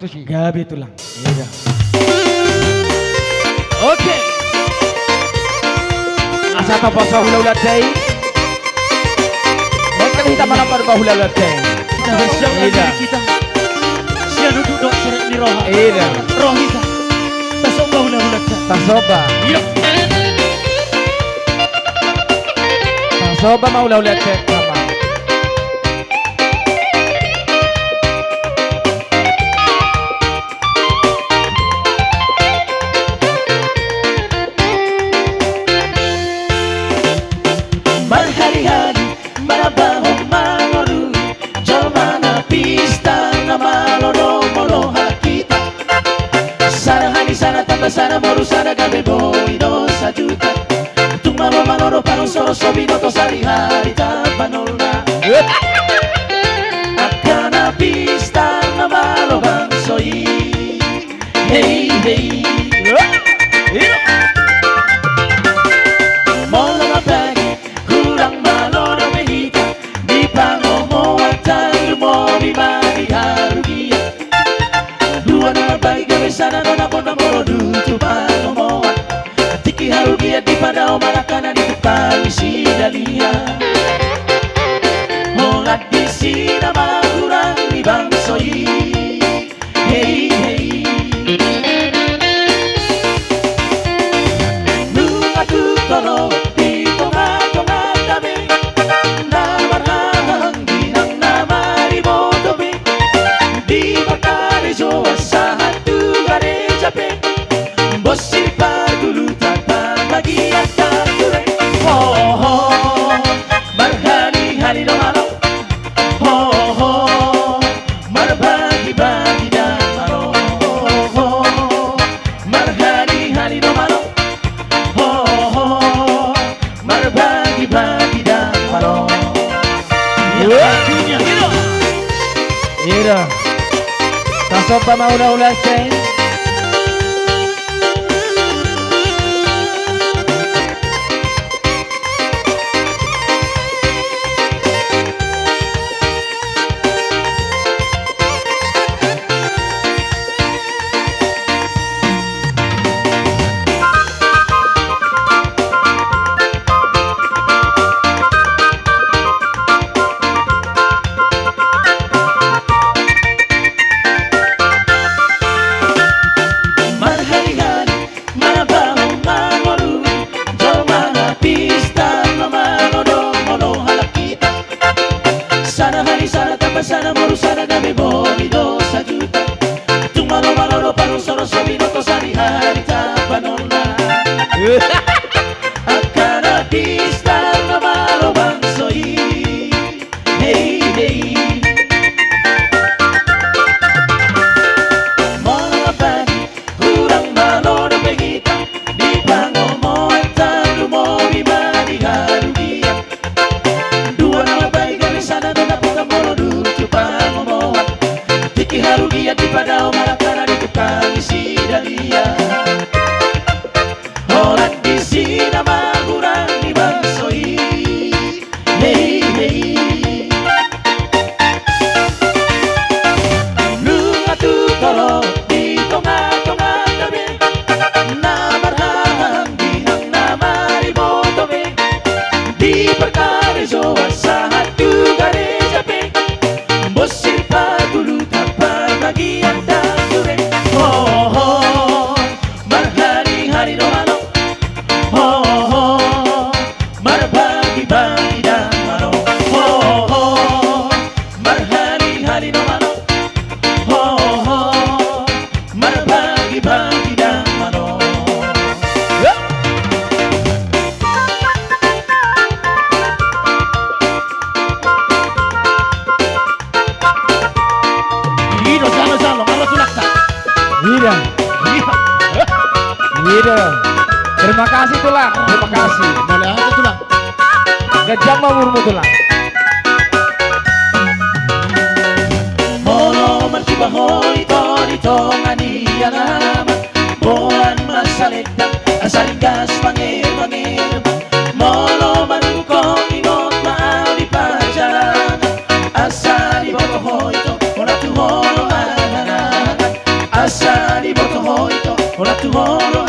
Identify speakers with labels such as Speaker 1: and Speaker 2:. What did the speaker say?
Speaker 1: Terus
Speaker 2: Gabi tulang.
Speaker 1: iya. Oke. Asa pa sa hula-hula day. Bakit kita malam pada hula-hula day?
Speaker 2: Kita bersiap
Speaker 1: Iya.
Speaker 2: diri kita. Siya duduk seret ni roha.
Speaker 1: Iya.
Speaker 2: Roh kita. Tasok bahula-hula.
Speaker 1: Tasoba.
Speaker 2: Iya.
Speaker 1: Tasoba mau hula-hula day sama.
Speaker 2: Berhari-hari marabahong mangoru Jalma na pista na malolo-molo kita Sana hani sana tamba sana moru sana gabe boy no sajuta Tung malo-maloro parang soro-sobi no to sari-hari tabanolna Akana pista na malo bangsoy Hey, hey Mola mapagi kurang maloro mehita di pangomo watan lumobi mari harugia dua nama baik gawe sana nona pona morodu tu pangomo tiki harugia di padao malakana di depan isi dalia mola di sini kurang di bangsoi hey hey lu aku tolong Bossi pagulu tanpa bagian takure Oh oh Berhari-hari no malo Oh oh Berbagi-bagi dan malo Oh oh Berhari-hari no malo Oh oh Berbagi-bagi dan malo Waktunya hero
Speaker 1: Iya. Tasoba mau hula-hula day.
Speaker 2: Sana moru sana gabe boli do sajuta Tung malo-maloro parang soro-sobi no to sari-hari tabanolna Akana pista na malo bangsoi Hey hey Mga pagi kurang maloro pegita Di pangomo at lumobi maniharugia Dua nama baik gawe sana no napunta morodu Tiki harugia di padao malakana di tukang isi dalia Orang di sini kurang di bangsoi Hey hey Lu ngatu tolong di tonga-tonga dabe Namarhang dihang namari botobe Di perkara jowa sahat tu gare jape Bosir pagulu bagian takure Oh oh Berhari-hari no malo Oh oh Berbagi-bagi dan malo Oh oh Berhari-hari no malo Oh oh Berbagi-bagi dan malo
Speaker 1: Iya. Iya. Terima kasih tulang. Terima kasih.
Speaker 2: Boleh aja tulang.
Speaker 1: Gajah mawurmu tulang.
Speaker 2: Molo marcibahoy tori tongani alama Bolan masalekta asaringgas mangir-mangir Molo manuko ingot maali pajaran Asali botohoy to ora tu holo anana Asha ni moto hoito, ora tu horo